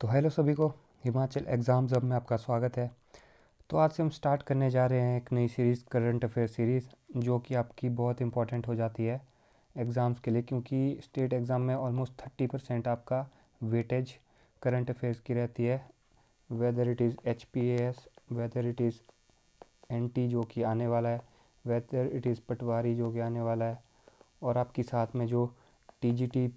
तो हेलो सभी को, हिमाचल एग्ज़ाम्स अब में आपका स्वागत है। तो आज से हम स्टार्ट करने जा रहे हैं एक नई सीरीज़, करंट अफेयर सीरीज़, जो कि आपकी बहुत इंपॉर्टेंट हो जाती है एग्ज़ाम्स के लिए, क्योंकि स्टेट एग्ज़ाम में ऑलमोस्ट 30% आपका वेटेज करंट अफेयर्स की रहती है। Whether it is HPAS, whether it is NT जो कि आने वाला है, वेदर इट इज़ पटवारी जो कि आने वाला है, और आपकी साथ में जो TGT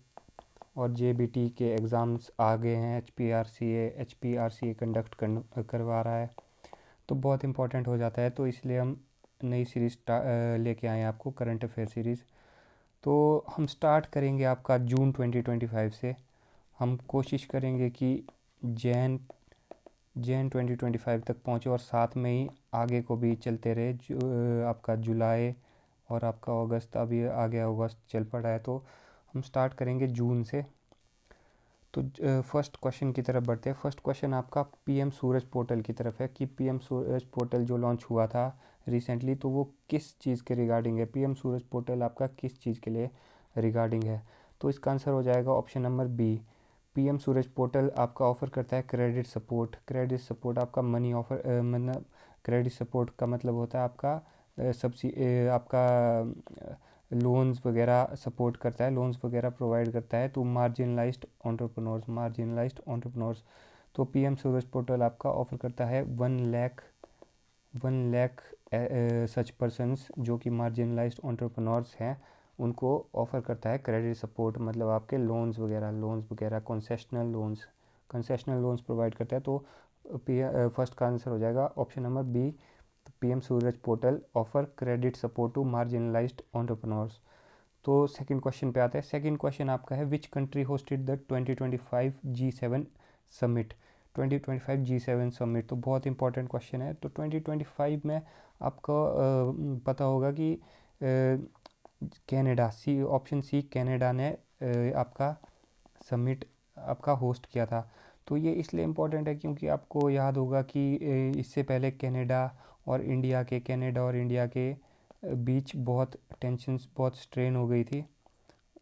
और JBT के एग्ज़ाम्स आ गए हैं, HPRCA कंडक्ट करवा रहा है, तो बहुत इंपॉर्टेंट हो जाता है। तो इसलिए हम नई सीरीज़ लेके आए हैं आपको, करंट अफेयर सीरीज़। तो हम स्टार्ट करेंगे आपका जून 2025 से। हम कोशिश करेंगे कि जैन जैन 2025 तक पहुँचे और साथ में ही आगे को भी चलते रहे। आपका जुलाई और आपका अगस्त, अभी आ गया अगस्त चल पड़ा है, तो हम स्टार्ट करेंगे जून से। तो फर्स्ट क्वेश्चन की तरफ बढ़ते हैं। फर्स्ट क्वेश्चन आपका PM सूरज पोर्टल की तरफ है कि PM सूरज पोर्टल जो लॉन्च हुआ था रिसेंटली, तो वो किस चीज़ के रिगार्डिंग है। PM सूरज पोर्टल आपका किस चीज़ के लिए रिगार्डिंग है। तो इसका आंसर हो जाएगा option number B. PM Suraj portal आपका ऑफ़र करता है क्रेडिट सपोर्ट। क्रेडिट सपोर्ट आपका मनी ऑफर, मतलब क्रेडिट सपोर्ट का मतलब होता है आपका आपका लोन्स वगैरह सपोर्ट करता है, लोन्स वगैरह प्रोवाइड करता है तो मार्जिनलाइज्ड एंटरप्रेन्योर्स। तो PM सूरज पोर्टल आपका ऑफ़र करता है 1 लाख सच पर्सन्स जो कि मार्जिनलाइज्ड एंटरप्रेन्योर्स हैं, उनको ऑफ़र करता है क्रेडिट सपोर्ट, मतलब आपके लोन्स वगैरह कंसेशनल लोन्स प्रोवाइड करता है। तो फर्स्ट का आंसर हो जाएगा option number B. PM Suraj portal offer credit support to marginalised entrepreneurs. तो सेकंड क्वेश्चन पे आते हैं। सेकंड क्वेश्चन आपका है which country hosted the 2025 G7 summit. 2025 G7 summit तो बहुत इंपॉर्टेंट क्वेश्चन है। तो 2025 में आपको पता होगा कि Canada, C option C, Canada ने आपका समिट आपका होस्ट किया था। तो ये इसलिए इम्पोर्टेंट है क्योंकि आपको याद होगा कि इससे पहले कनाडा और इंडिया के बीच बहुत टेंशन्स, बहुत स्ट्रेन हो गई थी।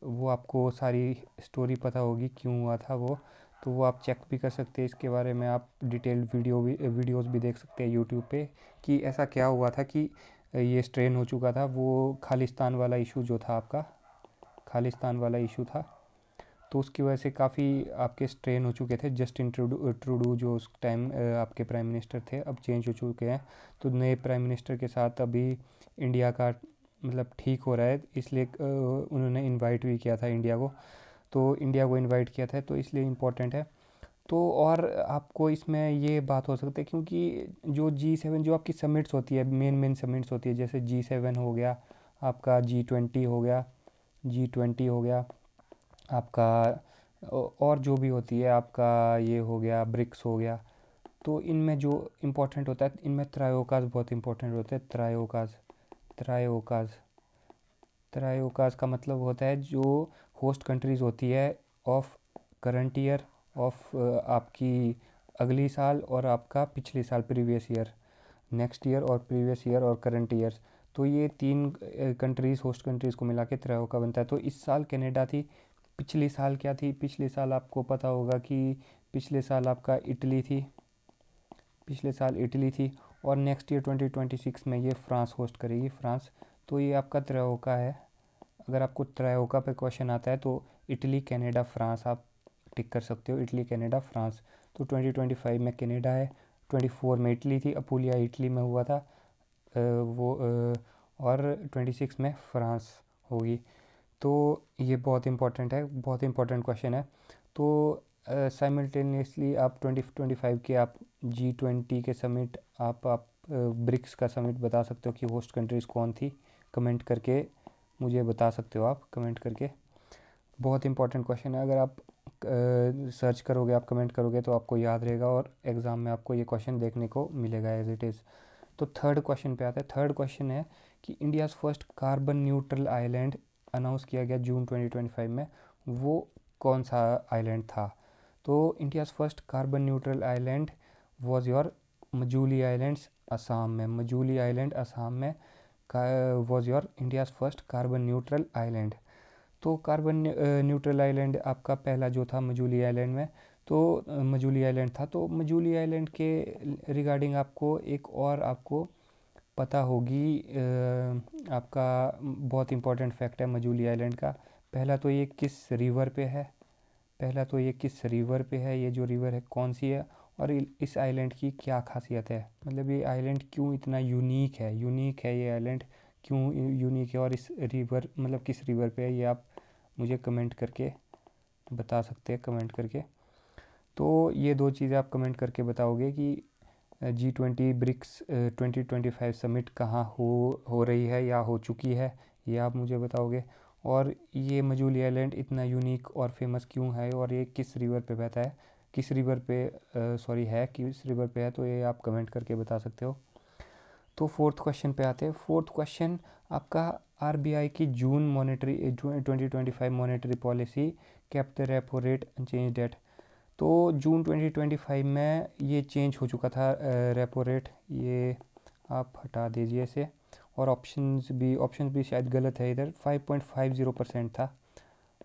वो आपको सारी स्टोरी पता होगी क्यों हुआ था वो, तो वो आप चेक भी कर सकते हैं। इसके बारे में आप डिटेल्ड वीडियोस भी देख सकते हैं यूट्यूब पे कि ऐसा क्या हुआ था कि ये स्ट्रेन हो चुका था। वो खालिस्तान वाला इशू जो था आपका, खालिस्तान वाला इशू था, तो उसकी वजह से काफ़ी आपके स्ट्रेन हो चुके थे। जस्टिन ट्रूडो जो उस टाइम आपके प्राइम मिनिस्टर थे, अब चेंज हो चुके हैं। तो नए प्राइम मिनिस्टर के साथ अभी इंडिया का मतलब ठीक हो रहा है, इसलिए उन्होंने इनवाइट भी किया था इंडिया को, तो इंडिया को इनवाइट किया था, तो इसलिए इम्पोर्टेंट है। तो और आपको इसमें ये बात हो सकती है क्योंकि जो G7 जो आपकी समिट्स होती है, मेन समिट्स होती है, जैसे G7 हो गया, आपका G20 हो गया आपका, और जो भी होती है आपका, ये हो गया ब्रिक्स हो गया। तो इनमें जो इम्पोर्टेंट होता है, इनमें त्रायोकाज बहुत इंपॉर्टेंट होते हैं। त्रायोकाज त्रायोकाज का मतलब होता है जो होस्ट कंट्रीज़ होती है ऑफ करंट ईयर, ऑफ आपकी अगली साल और आपका पिछले साल, प्रीवियस ईयर, नेक्स्ट ईयर और प्रीवियस ईयर और करंट ईयर। तो ये तीन कंट्रीज़, होस्ट कंट्रीज़ को मिला के त्रायोका बनता है। तो इस साल कनाडा थी, पिछले साल क्या थी, पिछले साल आपको पता होगा कि पिछले साल आपका इटली थी, और नेक्स्ट ईयर 2026 में ये फ्रांस होस्ट करेगी, फ्रांस। तो ये आपका त्रयोका है। अगर आपको त्रयोका पे क्वेश्चन आता है तो इटली, कनाडा, फ्रांस आप टिक कर सकते हो, इटली, कनाडा, फ्रांस। तो 2025 में कनाडा है, 24 में इटली थी, अपूलिया इटली में हुआ था और 26 में फ्रांस होगी। तो ये बहुत इंपॉर्टेंट है, बहुत इंपॉर्टेंट क्वेश्चन है। तो साइमल्टेनियसली आप 2025 के आप G20 के समिट, आप ब्रिक्स का समिट बता सकते हो कि होस्ट कंट्रीज़ कौन थी, कमेंट करके मुझे बता सकते हो आप, कमेंट करके। बहुत इंपॉर्टेंट क्वेश्चन है, अगर आप सर्च करोगे, आप कमेंट करोगे तो आपको याद रहेगा और एग्ज़ाम में आपको ये क्वेश्चन देखने को मिलेगा एज इट इज़। तो थर्ड क्वेश्चन पे आता है। थर्ड क्वेश्चन है कि India's first carbon neutral island announce किया गया जून 2025 में, वो कौन सा आइलैंड था। तो India's first carbon neutral island was your Majuli islands, Assam में। मजूली आइलैंड असम में was your India's first carbon neutral island. तो कार्बन न्यूट्रल आइलैंड आपका पहला जो था मजूली आइलैंड में, तो मजूली आइलैंड था। तो मजूली आइलैंड के रिगार्डिंग आपको एक और आपको पता होगी, आपका बहुत इंपॉर्टेंट फैक्ट है मजूली आइलैंड का। पहला तो ये किस रिवर पे है, ये जो रिवर है कौन सी है, और इस आइलैंड की क्या खासियत है, मतलब ये आइलैंड क्यों इतना यूनिक है ये आइलैंड क्यों यूनिक है, और इस रिवर मतलब किस रिवर पे है, ये आप मुझे कमेंट करके बता सकते हैं, कमेंट करके। तो ये दो चीज़ें आप कमेंट करके बताओगे कि G20 ब्रिक्स 2025 समिट कहाँ हो रही है या हो चुकी है, ये आप मुझे बताओगे। और ये मजूली आइलैंड इतना यूनिक और फेमस क्यों है, और ये किस रिवर पे बहता है, किस रिवर पे है, तो ये आप कमेंट करके बता सकते हो। तो फोर्थ क्वेश्चन पे आते हैं। फोर्थ क्वेश्चन आपका RBI की June 2025 monetary policy kept the repo rate unchanged at. तो जून 2025 में ये चेंज हो चुका था रेपो रेट, ये आप हटा दीजिए इसे। और ऑप्शंस भी शायद गलत है, इधर 5.50% था,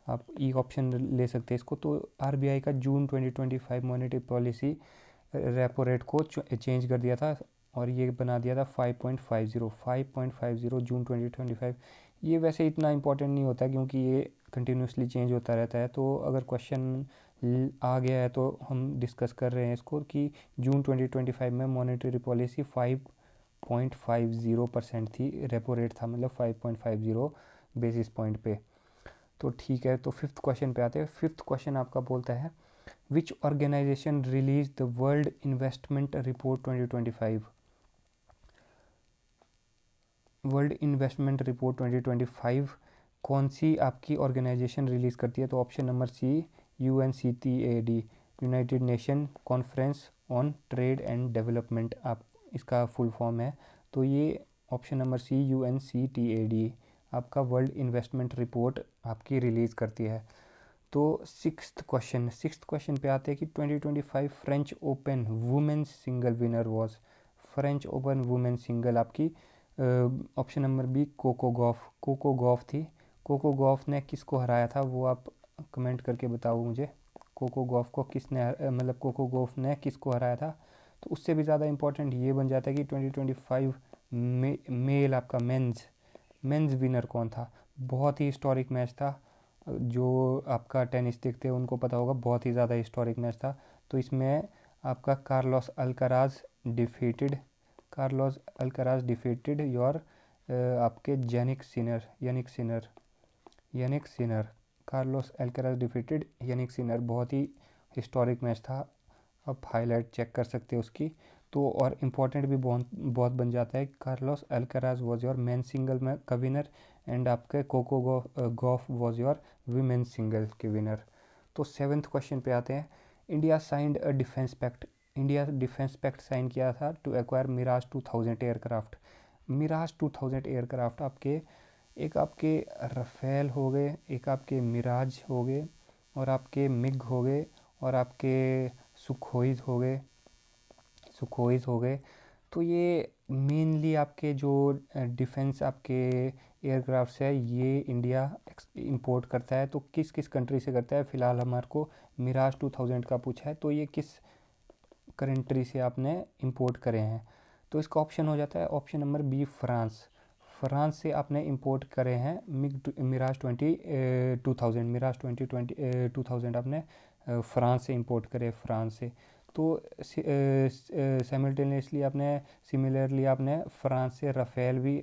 आप ई ऑप्शन ले सकते हैं इसको। तो RBI का जून 2025 मॉनेटरी पॉलिसी रेपो रेट को चेंज कर दिया था और ये बना दिया था 5.50 जून 2025। ये वैसे इतना इंपॉर्टेंट नहीं होता क्योंकि ये कंटिन्यूसली चेंज होता रहता है। तो अगर क्वेश्चन आ गया है तो हम डिस्कस कर रहे हैं इसको कि जून 2025 में मॉनेटरी पॉलिसी 5.50% थी, रेपो रेट था मतलब 5.50 बेसिस पॉइंट पे। तो ठीक है, तो फिफ्थ क्वेश्चन पे आते हैं। फिफ्थ क्वेश्चन आपका बोलता है which organization release the world investment report 2025। World investment report 2025 कौन सी आपकी ऑर्गेनाइजेशन रिलीज़ करती है? तो option number C UNCTAD, United Nation conference on trade and development, आप इसका फुल फॉर्म है। तो ये ऑप्शन नंबर सी UNCTAD आपका वर्ल्ड इन्वेस्टमेंट रिपोर्ट आपकी रिलीज़ करती है। तो सिक्स्थ क्वेश्चन पे आते हैं कि 2025 French Open women's single winner was. French Open women single आपकी option number B Coco Gauff थी। कोको गॉफ ने किसको हराया था वो आप कमेंट करके बताओ मुझे। कोको गॉफ को किसने मतलब कोको गॉफ ने किसको हराया था? तो उससे भी ज़्यादा इम्पोर्टेंट ये बन जाता है कि 2025 मेल आपका मेंस विनर कौन था। बहुत ही हिस्टोरिक मैच था, जो आपका टेनिस देखते हैं उनको पता होगा, बहुत ही ज़्यादा हिस्टोरिक मैच था। तो इसमें आपका कार्लोस अल्काराज डिफीटेड योर आपके Jannik Sinner. Carlos Alcaraz defeated Jannik Sinner, बहुत ही हिस्टोरिक मैच था, आप हाईलाइट चेक कर सकते हो उसकी। तो और इम्पोर्टेंट भी बहुत बन जाता है। Carlos Alcaraz was your man single में का विनर एंड आपके Coco Gauff was your women single के विनर। तो सेवन्थ क्वेश्चन पे आते हैं। India signed a defence pact. India defence pact sign किया था to acquire Mirage 2000 aircraft. Mirage 2000 aircraft एक आपके रफेल हो गए, एक आपके मिराज हो गए, और आपके मिग हो गए, और आपके सुखोइज हो गए। तो ये मेनली आपके जो डिफेंस आपके एयरक्राफ्ट्स है ये इंडिया इंपोर्ट करता है। तो किस किस कंट्री से करता है? फ़िलहाल हमारे को मिराज 2000 का पूछा है, तो ये किस कंट्री से आपने इंपोर्ट करे हैं? तो इसका ऑप्शन हो जाता है ऑप्शन नंबर बी फ्रांस से आपने इंपोर्ट करे हैं मिराज 2000 आपने फ्रांस से इंपोर्ट करे, फ्रांस से। तो सिमिलरली आपने फ्रांस से रफ़ेल भी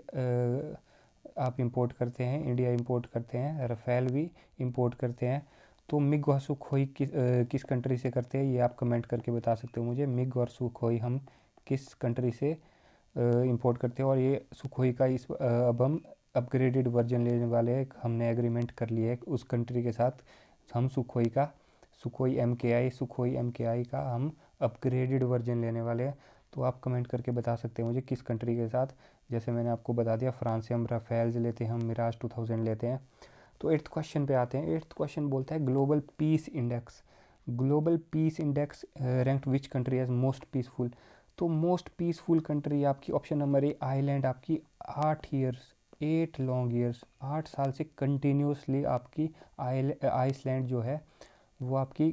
आप इंपोर्ट करते हैं, इंडिया इंपोर्ट करते हैं, रफ़ेल भी इंपोर्ट करते हैं। तो मिग और सुखोई किस कंट्री से करते हैं ये आप कमेंट करके बता सकते हो मुझे। मिग और सुखोई हम किस कंट्री से इंपोर्ट करते हैं? और ये सुखोई का अब हम अपग्रेडेड वर्जन लेने वाले हैं, हमने एग्रीमेंट कर लिया है उस कंट्री के साथ। हम सुखोई MKI का हम अपग्रेडेड वर्जन लेने वाले हैं। तो आप कमेंट करके बता सकते हैं मुझे किस कंट्री के साथ। जैसे मैंने आपको बता दिया, फ्रांस से हम राफेल्स लेते हैं, हम मिराज 2000 लेते हैं। तो एट्थ क्वेश्चन पे आते हैं। एट्थ क्वेश्चन बोलता है global peace index ranked which country as most peaceful. तो मोस्ट पीसफुल कंट्री आपकी ऑप्शन नंबर ए आइलैंड आपकी 8 लॉन्ग ईयर्स 8 साल से कंटिन्यूसली आपकी आइसलैंड जो है वो आपकी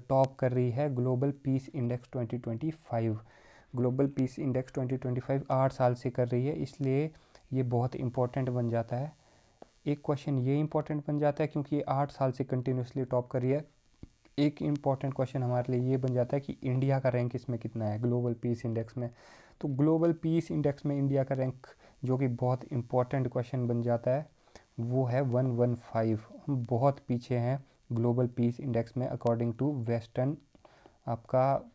टॉप कर रही है global peace index 2025। Global peace index 2025 8 साल से कर रही है, इसलिए ये बहुत इंपॉर्टेंट बन जाता है। एक क्वेश्चन ये इंपॉर्टेंट बन जाता है क्योंकि ये 8 साल से कंटिन्यूसली टॉप कर रही है। एक इम्पॉर्टेंट क्वेश्चन हमारे लिए ये बन जाता है कि इंडिया का रैंक इसमें कितना है ग्लोबल पीस इंडेक्स में। तो ग्लोबल पीस इंडेक्स में इंडिया का रैंक, जो कि बहुत इंपॉर्टेंट क्वेश्चन बन जाता है, वो है 115। हम बहुत पीछे हैं ग्लोबल पीस इंडेक्स में अकॉर्डिंग टू वेस्टर्न आपका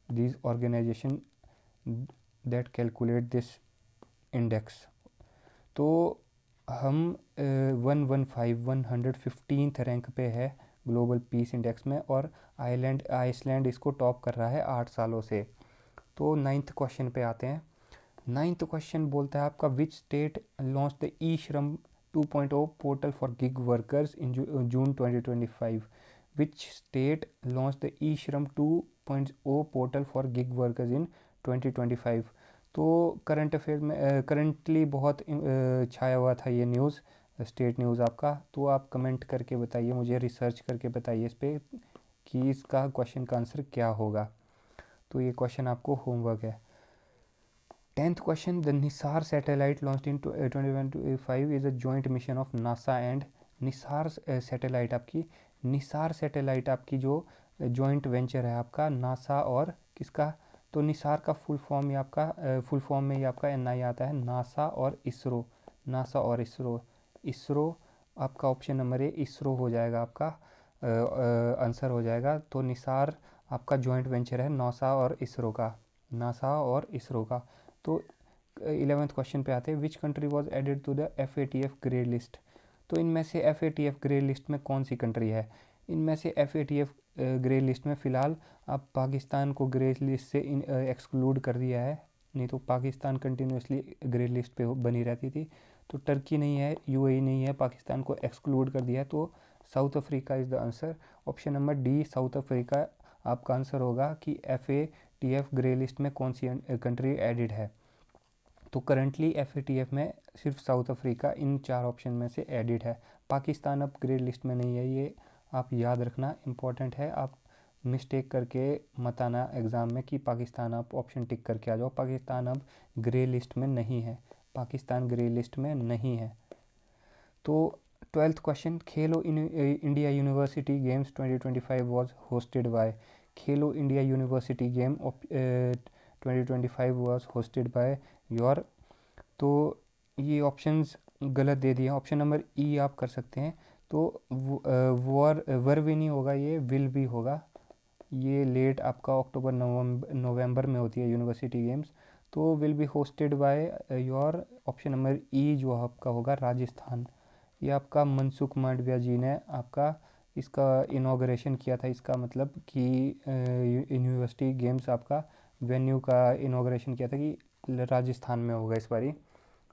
this organisation that calculate this index. तो हम 115 रैंक पे है ग्लोबल पीस इंडेक्स में, और आइसलैंड इसको टॉप कर रहा है 8 सालों से। तो 9th क्वेश्चन पे आते हैं। 9th क्वेश्चन बोलता है आपका which state launch the E Shram 2.0 portal for gig workers in June 2025। Which state launch the E Shram 2.0 portal for gig workers in 2025। तो करंट अफेयर में करंटली बहुत छाया हुआ था ये न्यूज़, स्टेट न्यूज़ आपका। तो आप कमेंट करके बताइए, मुझे रिसर्च करके बताइए इस पर कि इसका क्वेश्चन का आंसर क्या होगा। तो ये क्वेश्चन आपको होमवर्क है। 10th question, the Nisar satellite launched in 2025 is a joint mission of NASA and Nisar satellite आपकी जो जॉइंट वेंचर है आपका नासा और किसका। तो निसार का फुल फॉर्म ये आपका फुल फॉर्म में ये आपका NI आता है, नासा और इसरो। इसरो आपका ऑप्शन नंबर ए इसरो हो जाएगा, आपका आंसर हो जाएगा। तो निसार आपका जॉइंट वेंचर है नासा और इसरो का। तो 11th क्वेश्चन पे आते हैं, which country was added to the FATF grey list. तो इनमें से FATF ग्रे लिस्ट में कौन सी कंट्री है। इनमें से FATF ग्रे लिस्ट में फ़िलहाल अब पाकिस्तान को ग्रे लिस्ट से एक्सक्लूड कर दिया है, नहीं तो पाकिस्तान कंटिन्यूसली ग्रे लिस्ट पे बनी रहती थी। तो टर्की नहीं है, UAE नहीं है, पाकिस्तान को एक्सक्लूड कर दिया है। तो south Africa is the answer. Option number D south Africa आपका आंसर होगा कि FATF ग्रे लिस्ट में कौन सी कंट्री एडिड है। तो करंटली FATF में सिर्फ साउथ अफ्रीका इन 4 ऑप्शन में से एडिड है। पाकिस्तान अब ग्रे लिस्ट में नहीं है, ये आप याद रखना, इम्पॉर्टेंट है। आप मिस्टेक करके मत आना एग्ज़ाम में कि पाकिस्तान आप ऑप्शन टिक करके आ जाओ। पाकिस्तान अब ग्रे लिस्ट में नहीं है, पाकिस्तान ग्रे लिस्ट में नहीं है। तो 12th question, Khelo India University Games 2025 was hosted by. Khelo India University Game 2025 was hosted by your. तो ये ऑप्शंस गलत दे दिए। ऑप्शन नंबर ई आप कर सकते हैं। तो वर भी नहीं होगा, ये विल भी होगा। ये लेट आपका अक्टूबर नवंबर में होती है यूनिवर्सिटी गेम्स। तो will be hosted by your option number ई जो आपका होगा राजस्थान। ये आपका मनसुख मांडविया जी ने आपका इसका इनॉग्रेशन किया था। इसका मतलब कि यूनिवर्सिटी गेम्स आपका वेन्यू का इनॉग्रेशन किया था कि राजस्थान में होगा, इस बारी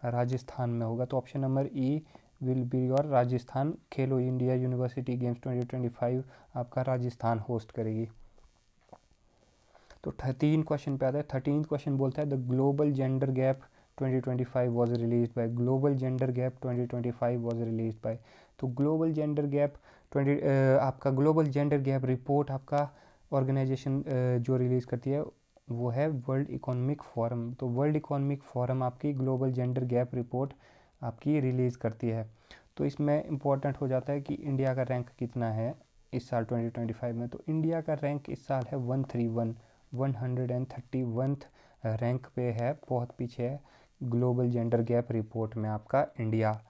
राजस्थान में होगा। तो option number E will be your Rajasthan. Khelo India University Games 2025 आपका राजस्थान होस्ट करेगी। तो 13 क्वेश्चन पे आता है। 13th क्वेश्चन बोलता है the global gender gap 2025 was release by. Global gender gap 2025 was release by. तो ग्लोबल जेंडर गैप आपका ग्लोबल जेंडर गैप रिपोर्ट आपका ऑर्गेनाइजेशन जो रिलीज़ करती है वो है वर्ल्ड इकोनॉमिक फोरम। तो वर्ल्ड इकोनॉमिक फोरम आपकी ग्लोबल जेंडर गैप रिपोर्ट आपकी रिलीज़ करती है। तो इसमें इम्पोर्टेंट हो जाता है कि इंडिया का रैंक कितना है इस साल 2025 में। तो इंडिया का रैंक इस साल है 131 रैंक पे है, बहुत पीछे है ग्लोबल जेंडर गैप रिपोर्ट में आपका इंडिया।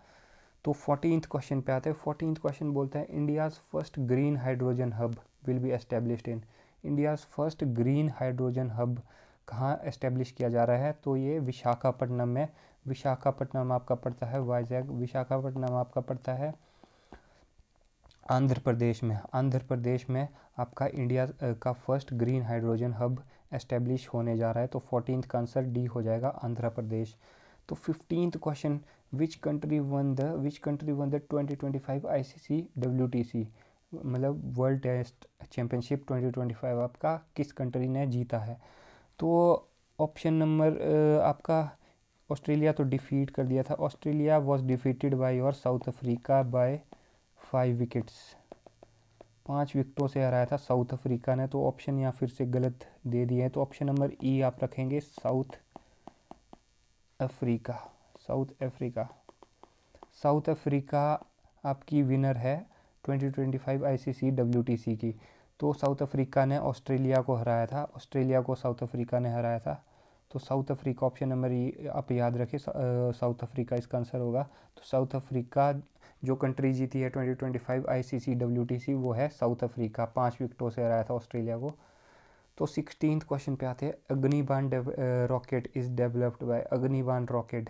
तो 14th क्वेश्चन पे आते हैं। 14th क्वेश्चन बोलता है India's first green hydrogen hub will be established in. India's first green hydrogen hub कहाँ एस्टेब्लिश किया जा रहा है। तो ये विशाखापट्टनम में। विशाखापट्टनम आपका पड़ता है वाइजैग। विशाखापट्टनम आपका पड़ता है आंध्र प्रदेश में। आंध्र प्रदेश में आपका इंडिया का first green hydrogen hub establish होने जा रहा है। तो 14th का आंसर डी हो जाएगा, आंध्र प्रदेश। तो 15th question, which country one the 2025 ICC WTC मतलब वर्ल्ड टेस्ट चैम्पियनशिप 2025 आपका किस कंट्री ने जीता है। तो ऑप्शन नंबर आपका ऑस्ट्रेलिया तो डिफीट कर दिया था। ऑस्ट्रेलिया वॉज डिफीटेड बाय और साउथ अफ्रीका बाय 5 विकेट्स। 5 विकेटों से हराया था साउथ अफ्रीका ने। तो ऑप्शन यहाँ फिर से गलत दे दिए हैं, तो ऑप्शन नंबर ई आप रखेंगे, south Africa. South Africa, south Africa आपकी विनर है 2025 आईसीसी डब्ल्यूटीसी की। तो साउथ अफ्रीका ने ऑस्ट्रेलिया को हराया था, ऑस्ट्रेलिया को साउथ अफ्रीका ने हराया था। तो साउथ अफ्रीका ऑप्शन नंबर ई आप याद रखें, साउथ अफ्रीका इसका आंसर होगा। तो साउथ अफ्रीका जो कंट्री जीती है 2025 आईसीसी डब्ल्यूटीसी वो है साउथ अफ्रीका, 5 विकेटों से हराया था ऑस्ट्रेलिया को। तो 16th क्वेश्चन पे आते हैं, Agnibaan rocket is developed by, Agnibaan rocket,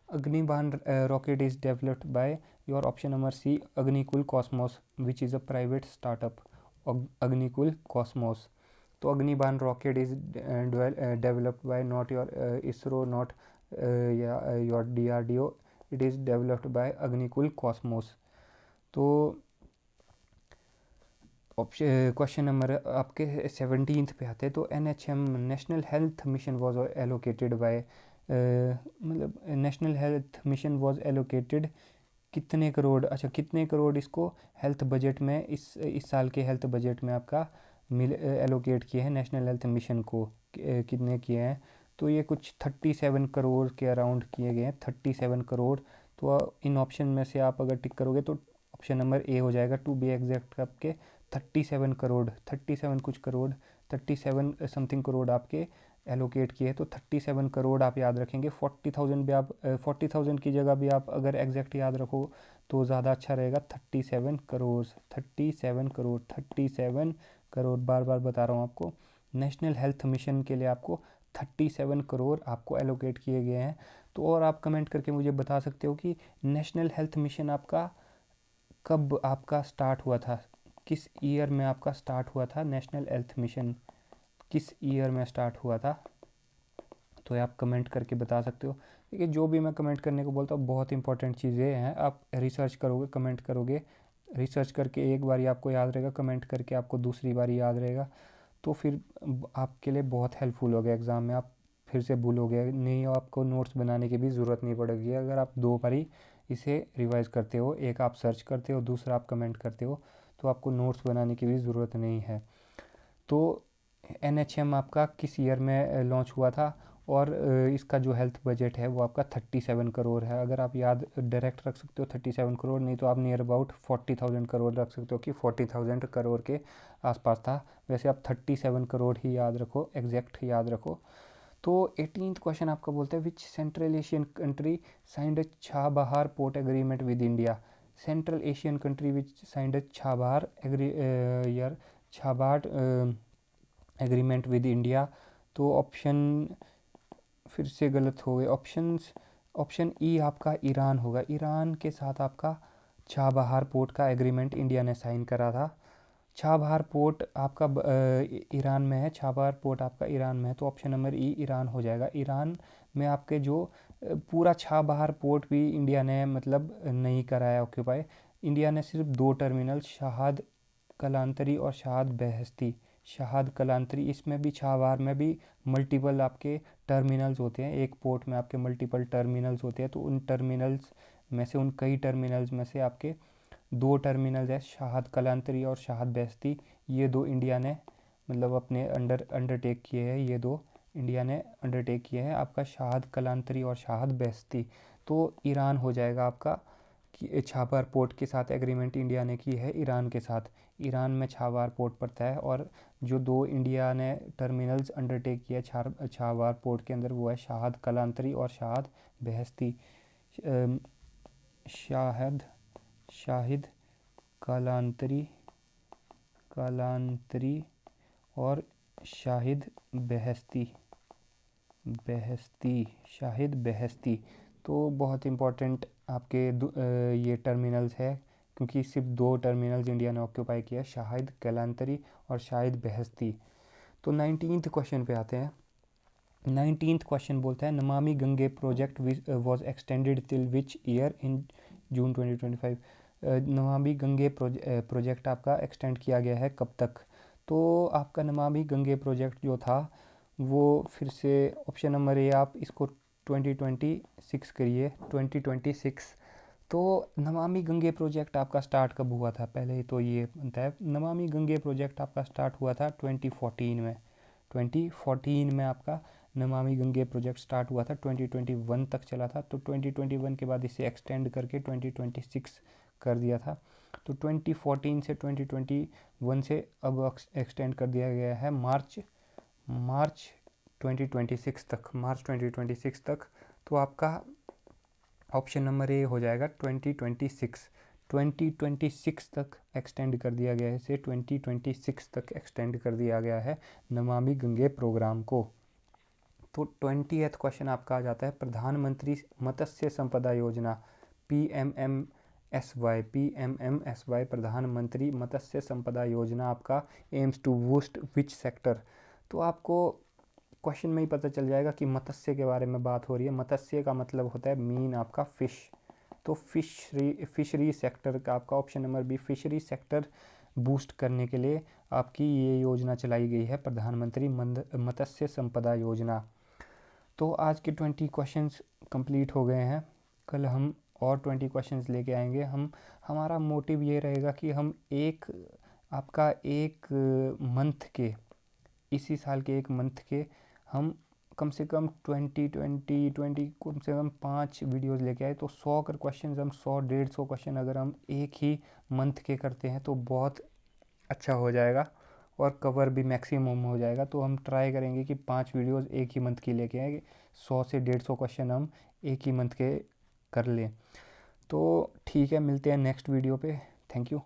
Agnibaan rocket is developed by your option number C Agnikul Cosmos which is a private startup, Agnikul Cosmos. तो Agnibaan rocket is developed by not your ISRO, not your DRDO, it is developed by Agnikul Cosmos. तो question number आपके 17th पे आते हैं, तो NHM national health mission was allocated by, मतलब national health mission was allocated कितने करोड़, अच्छा कितने करोड़ इसको हेल्थ बजट में, इस साल के हेल्थ बजट में आपका एलोकेट किए हैं नेशनल हेल्थ मिशन को, कितने किए हैं। तो ये कुछ 37 करोड़ के अराउंड किए गए हैं, 37 करोड़। तो इन ऑप्शन में से आप अगर टिक करोगे तो ऑप्शन नंबर ए हो जाएगा, टू बी एग्जैक्ट आपके 37 करोड़, 37 कुछ करोड़, 37 समथिंग करोड़ आपके एलोकेट किए। तो 37 करोड़ आप याद रखेंगे। 40,000 भी आप 40,000 की जगह भी आप अगर एग्जैक्ट याद रखो तो ज़्यादा अच्छा रहेगा। 37 करोड़, 37 करोड़, 37 करोड़, बार बार बता रहा हूँ आपको, नेशनल हेल्थ मिशन के लिए आपको 37 करोड़ आपको एलोकेट किए गए हैं। तो और आप कमेंट करके मुझे बता सकते हो कि नेशनल हेल्थ मिशन आपका कब आपका स्टार्ट हुआ था, किस ईयर में आपका स्टार्ट हुआ था नेशनल हेल्थ मिशन, किस ईयर में स्टार्ट हुआ था। तो आप कमेंट करके बता सकते हो। देखिए जो भी मैं कमेंट करने को बोलता हूँ बहुत इंपॉर्टेंट चीज़ें हैं, आप रिसर्च करोगे, कमेंट करोगे, रिसर्च करके एक बारी आपको याद रहेगा, कमेंट करके आपको दूसरी बारी याद रहेगा, तो फिर आपके लिए बहुत हेल्पफुल हो गया एग्ज़ाम में, आप फिर से भूलोगे नहीं, आपको नोट्स बनाने की भी ज़रूरत नहीं पड़ेगी अगर आप 2 बारी इसे रिवाइज़ करते हो, एक आप सर्च करते हो, दूसरा आप कमेंट करते हो, तो आपको नोट्स बनाने की भी ज़रूरत नहीं है। तो NHM आपका किस ईयर में लॉन्च हुआ था, और इसका जो हेल्थ बजट है वो आपका 37 करोड़ है। अगर आप याद डायरेक्ट रख सकते हो 37 करोड़, नहीं तो आप नियर अबाउट 40,000 करोड़ रख सकते हो कि 40,000 करोड़ के आसपास था। वैसे आप 37 करोड़ ही याद रखो, एग्जैक्ट याद रखो। तो 18th क्वेश्चन आपका बोलता है, which Central Asian country signed a Chabahar port agreement with India, Central Asian country which signed a Chabahar Chabahar agreement with India. तो ऑप्शन फिर से गलत हो गए ऑप्शंस, ऑप्शन ई आपका ईरान होगा, ईरान के साथ आपका छाबहार पोर्ट का एग्रीमेंट इंडिया ने साइन करा था। छाबहार पोर्ट आपका ईरान में है, छाबहार पोर्ट आपका ईरान में है, तो ऑप्शन नंबर ई ईरान हो जाएगा। ईरान में आपके जो पूरा छाबहार पोर्ट भी इंडिया ने मतलब नहीं कराया ऑक्यूपाई, इंडिया ने सिर्फ 2 टर्मिनल, शाहद कलांतरी और शाहद बेहस्ती, शाहद कलांतरी, इसमें भी छाबहार में भी मल्टीपल आपके टर्मिनल्स होते हैं, एक पोर्ट में आपके मल्टीपल टर्मिनल्स होते हैं। तो उन टर्मिनल्स में से, उन कई टर्मिनल्स में से आपके 2 टर्मिनल्स है, शाहद कलांतरी और शाहद बेहस्ती, ये 2 इंडिया ने मतलब अपने अंडरटेक किए हैं, ये 2 इंडिया ने अंडरटेक किए हैं, आपका शाहद कलांतरी और शाहद बेहस्ती। तो ईरान हो जाएगा आपका, कि छाबहार पोर्ट के साथ एग्रीमेंट इंडिया ने की है ईरान के साथ, ईरान में छाबहार पोर्ट पड़ता है। और जो 2 इंडिया ने टर्मिनल्स अंडरटेक किया छाबहार पोर्ट के अंदर वो है शाहद कलांतरी और शाहद बेहस्ती। शाहद शाहिद कलांतरी कलांतरी और Shahid Beheshti, Beheshti, Shahid Beheshti. तो बहुत इम्पोर्टेंट आपके ये टर्मिनल्स है, क्योंकि सिर्फ 2 टर्मिनल्स इंडिया ने ऑक्यूपाई किया, शाहिद कलांतरी और शाहिद बेहस्ती। तो 19th क्वेश्चन पे आते हैं। 19th क्वेश्चन बोलता है, Namami Gange project was extended till which year in June 2025, Namami Gange project आपका एक्सटेंड किया गया है कब तक। तो आपका नमामि गंगे प्रोजेक्ट जो था वो फिर से ऑप्शन नंबर ए आप इसको 2026 करिए, 2026। तो नमामि गंगे प्रोजेक्ट आपका स्टार्ट कब हुआ था, पहले तो ये बनता है। नमामि गंगे प्रोजेक्ट आपका स्टार्ट हुआ था 2014 में। 2014 में आपका नमामि गंगे प्रोजेक्ट स्टार्ट हुआ था, 2021 तक चला था। तो 2021 के बाद इसे एक्सटेंड करके 2026 कर दिया था। तो 2014 से 2021 से अब एक्सटेंड कर दिया गया है मार्च 2026 तक, मार्च 2026 तक। तो आपका ऑप्शन नंबर ए हो जाएगा 2026 तक एक्सटेंड कर दिया गया है इसे, 2026 तक एक्सटेंड कर दिया गया है नमामि गंगे प्रोग्राम को। तो 20th क्वेश्चन आपका आ जाता है प्रधानमंत्री मत्स्य संपदा योजना, PMMSY प्रधानमंत्री मत्स्य संपदा योजना आपका aims to boost which sector. तो आपको क्वेश्चन में ही पता चल जाएगा कि मत्स्य के बारे में बात हो रही है। मत्स्य का मतलब होता है मीन आपका फिश। तो फिशरी सेक्टर का आपका option number B, fishery sector boost करने के लिए आपकी ये योजना चलाई गई है, प्रधानमंत्री मत्स्य संपदा योजना। तो आज के 20 क्वेश्चंस कंप्लीट हो गए हैं। कल हम और 20 क्वेश्चंस लेके आएंगे। हमारा मोटिव ये रहेगा कि हम एक मंथ के, इसी साल के एक मंथ के हम कम से कम 20 कम से कम 5 वीडियोस लेके आए। तो 100 कर क्वेश्चन हम 100-150 क्वेश्चन अगर हम एक ही मंथ के करते हैं तो बहुत अच्छा हो जाएगा और कवर भी मैक्सिमम हो जाएगा। तो हम ट्राई करेंगे कि 5 वीडियोस एक ही मंथ की लेके आए, 100 से 150 क्वेश्चन हम एक ही मंथ के कर लें। तो ठीक है, मिलते हैं नेक्स्ट वीडियो पे। Thank you.